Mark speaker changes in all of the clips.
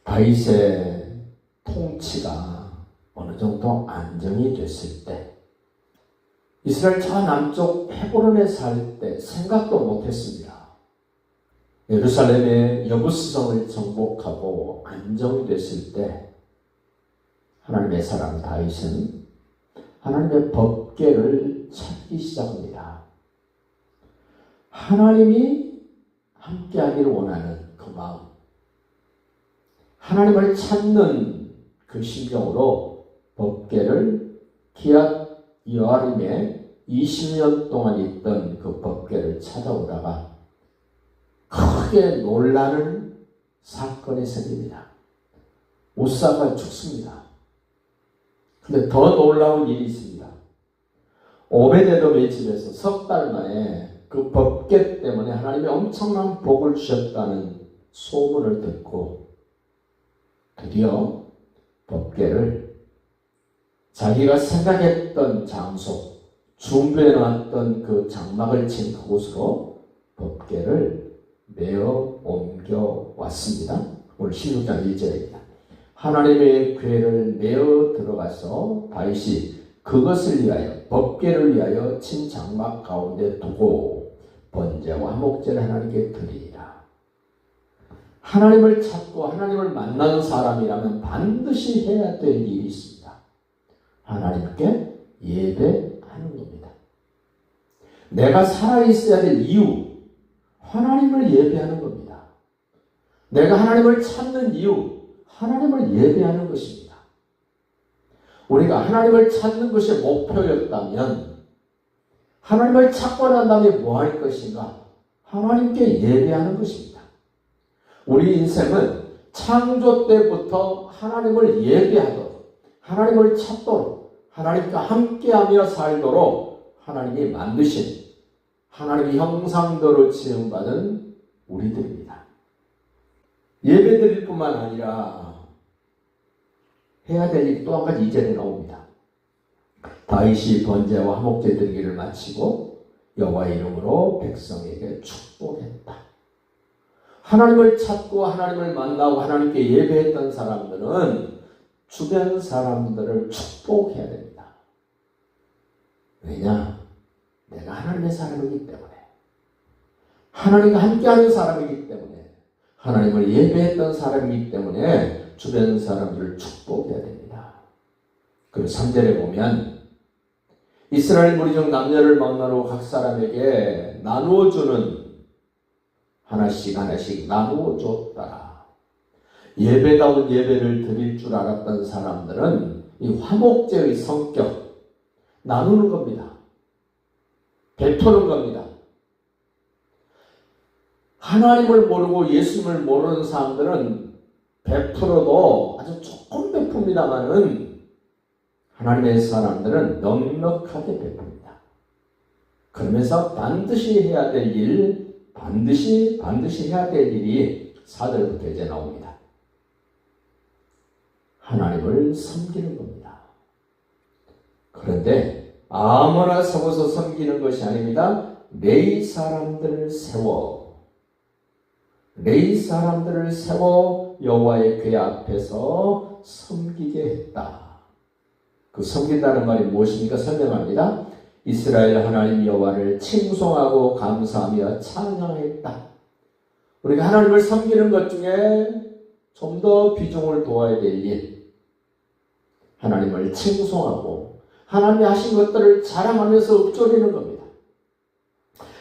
Speaker 1: 다윗의 통치가 어느 정도 안정이 됐을 때, 이스라엘 저 남쪽 헤브론에 살 때 생각도 못했습니다. 예루살렘의 여부스성을 정복하고 안정이 됐을 때 하나님의 사람 다윗은 하나님의 법궤를 찾기 시작합니다. 하나님이 함께하기를 원하는 그 마음, 하나님을 찾는 그 심정으로 법궤를 기얏 여아림에 20년 동안 있던 그 법궤를 찾아오다가 크게 놀라는 사건이 생깁니다. 우사가 죽습니다. 근데 더 놀라운 일이 있습니다. 오베데돔의 집에서 석 달 만에 그 법궤 때문에 하나님이 엄청난 복을 주셨다는 소문을 듣고 드디어 법궤를 자기가 생각했던 장소, 준비해 놨던 그 장막을 친 그곳으로 법궤를 메어 옮겨 왔습니다. 오늘 16장 1절입니다. 하나님의 궤를 메어 들어가서 다윗이 그것을 위하여, 법궤를 위하여 친 장막 가운데 두고 번제와 화목제를 하나님께 드리리라. 하나님을 찾고 하나님을 만나는 사람이라면 반드시 해야 될 일이 있습니다. 하나님께 예배하는 겁니다. 내가 살아있어야 될 이유, 하나님을 예배하는 겁니다. 내가 하나님을 찾는 이유, 하나님을 예배하는 것입니다. 우리가 하나님을 찾는 것이 목표였다면 하나님을 찾고 난 다음에 뭐 할 것인가? 하나님께 예배하는 것입니다. 우리 인생은 창조 때부터 하나님을 예배하도록, 하나님을 찾도록, 하나님과 함께하며 살도록 하나님이 만드신 하나님의 형상대로 지음받은 우리들입니다. 예배드릴 뿐만 아니라 해야 될 일이 또 한 가지 2절에 나옵니다. 다윗이 번제와 화목제 드리기를 마치고 여호와의 이름으로 백성에게 축복했다. 하나님을 찾고 하나님을 만나고 하나님께 예배했던 사람들은 주변 사람들을 축복해야 됩니다. 왜냐? 내가 하나님의 사람이기 때문에, 하나님과 함께하는 사람이기 때문에, 하나님을 예배했던 사람이기 때문에 주변 사람들을 축복해야 됩니다. 그리고 3절에 보면 이스라엘 무리 중 남녀를 막론하고 각 사람에게 나누어주는, 하나씩 하나씩 나누어줬다. 예배다운 예배를 드릴 줄 알았던 사람들은 이 화목제의 성격, 나누는 겁니다. 베푸는 겁니다. 하나님을 모르고 예수님을 모르는 사람들은 베풀어도 아주 조금 베풉니다만은 하나님의 사람들은 넉넉하게 베풉니다. 그러면서 반드시 해야 될 일, 반드시 해야 될 일이 4절부터 이제 나옵니다. 하나님을 섬기는 겁니다. 그런데 아무나 서고서 섬기는 것이 아닙니다. 레위 사람들을 세워 여호와의 궤 앞에서 섬기게 했다. 그 섬긴다는 말이 무엇입니까? 설명합니다. 이스라엘 하나님 여호와를 칭송하고 감사하며 찬양했다. 우리가 하나님을 섬기는 것 중에 좀 더 비중을 둬야 될 일, 하나님을 칭송하고 하나님이 하신 것들을 자랑하면서 읊조리는 겁니다.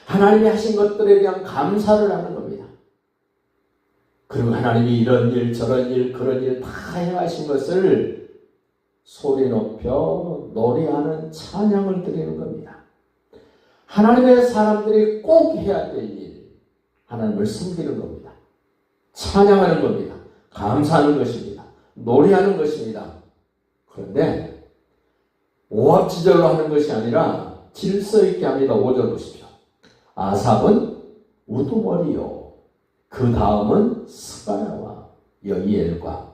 Speaker 1: 하나님이 하신 것들에 대한 감사를 하는 겁니다. 그리고 하나님이 이런 일, 저런 일, 그런 일 다 행하신 것을 소리 높여 노래하는 찬양을 드리는 겁니다. 하나님의 사람들이 꼭 해야 될 일, 하나님을 섬기는 겁니다. 찬양하는 겁니다. 감사하는 것입니다. 노래하는 것입니다. 그런데 오합지졸로 하는 것이 아니라 질서 있게 합니다. 5절 보십시오. 아삽은 우두머리요, 그 다음은 스가랴와 여이엘과.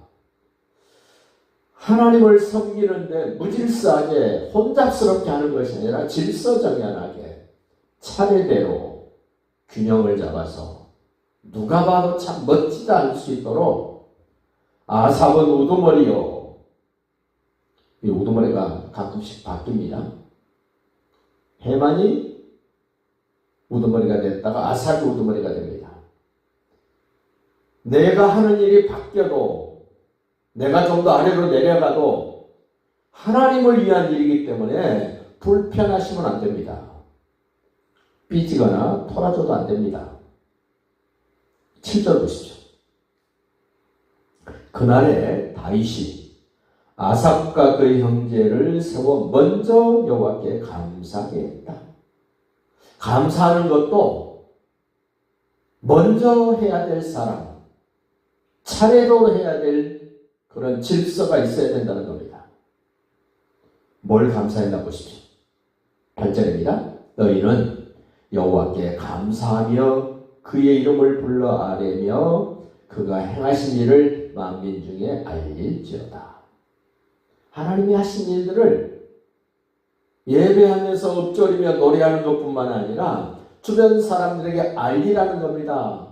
Speaker 1: 하나님을 섬기는데 무질서하게 혼잡스럽게 하는 것이 아니라 질서정연하게 차례대로 균형을 잡아서 누가 봐도 참 멋지다 할 수 있도록 아삽은 우두머리요. 이 우두머리가 가끔씩 바뀝니다. 해만이 우두머리가 됐다가 아삽이 우두머리가 됩니다. 내가 하는 일이 바뀌어도, 내가 좀 더 아래로 내려가도 하나님을 위한 일이기 때문에 불편하시면 안 됩니다. 삐지거나 토라져도 안 됩니다. 7절 보시죠. 그날에 다윗이 아삽과 그의 형제를 세워 먼저 여호와께 감사하게 했다. 감사하는 것도 먼저 해야 될 사람, 차례로 해야 될 그런 질서가 있어야 된다는 겁니다. 뭘 감사했나 보십시오. 8절입니다. 너희는 여호와께 감사하며 그의 이름을 불러 아뢰며 그가 행하신 일을 만민 중에 알릴지어다. 하나님이 하신 일들을 예배하면서 읊조리며 노래하는 것뿐만 아니라 주변 사람들에게 알리라는 겁니다.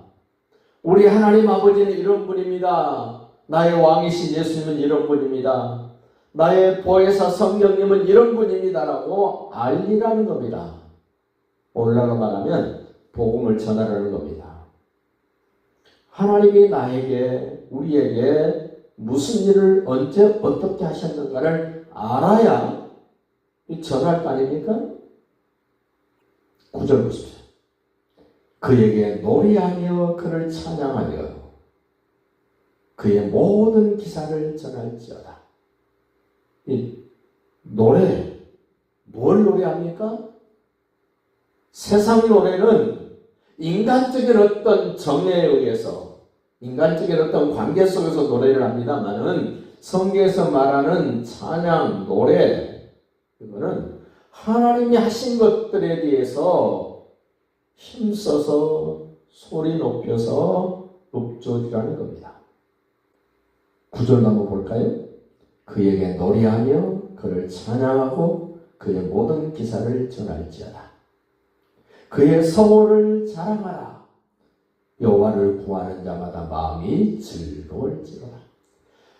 Speaker 1: 우리 하나님 아버지는 이런 분입니다. 나의 왕이신 예수님은 이런 분입니다. 나의 보혜사 성령님은 이런 분입니다라고 알리라는 겁니다. 오늘날로 말하면 복음을 전하라는 겁니다. 하나님이 나에게, 우리에게 무슨 일을 언제 어떻게 하셨는가를 알아야 전할 거 아닙니까? 9절 보십시오. 그에게 노래하며 그를 찬양하며 그의 모든 기사를 전할지어다. 이 노래, 뭘 노래합니까? 세상 노래는 인간적인 어떤 정에 의해서, 인간적인 어떤 관계 속에서 노래를 합니다만은 성경에서 말하는 찬양, 노래, 이거는 하나님이 하신 것들에 대해서 힘써서 소리 높여서 읊조리라는 겁니다. 9절 한번 볼까요? 그에게 노래하며 그를 찬양하고 그의 모든 기사를 전할지어다. 그의 성호를 자랑하라. 여호와를 구하는 자마다 마음이 즐거울지어다.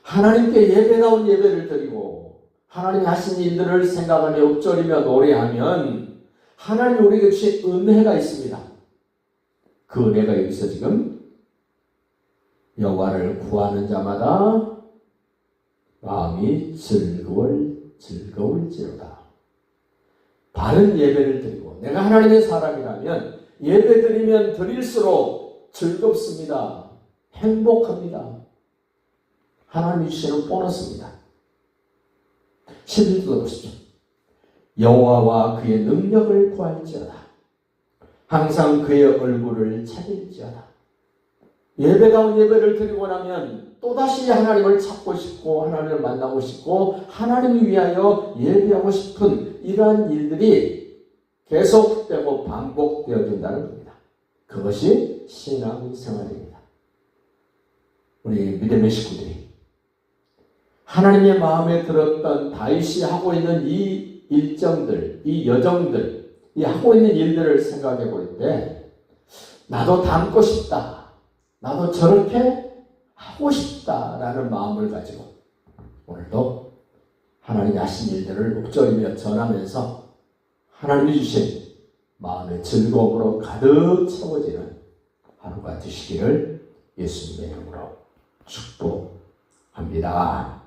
Speaker 1: 하나님께 예배다운 예배를 드리고 하나님이 하신 일들을 생각하며 읊조리며 노래하면 하나님 우리에게 주신 은혜가 있습니다. 그 은혜가 여기서 지금 여호와를 구하는 자마다 마음이 즐거울지어다. 바른 예배를 드리고 내가 하나님의 사람이라면 예배 드리면 드릴수록 즐겁습니다. 행복합니다. 하나님이 주시는 보너스입니다. 11절 보시죠. 여호와와 그의 능력을 구할지어다. 항상 그의 얼굴을 찾을지어다. 예배다운 예배를 드리고 나면 또다시 하나님을 찾고 싶고 하나님을 만나고 싶고 하나님을 위하여 예배하고 싶은 이러한 일들이 계속되고 반복되어진다는 겁니다. 그것이 신앙생활입니다. 우리 믿음의 식구들이 하나님의 마음에 들었던 다윗이 하고 있는 이 일정들, 이 여정들, 이 하고 있는 일들을 생각해 볼 때 나도 닮고 싶다. 나도 저렇게 하고 싶다라는 마음을 가지고 오늘도 하나님이 하신 일들을 읊조리며 전하면서 하나님이 주신 마음의 즐거움으로 가득 채워지는 하루가 되시기를 예수님의 이름으로 축복합니다.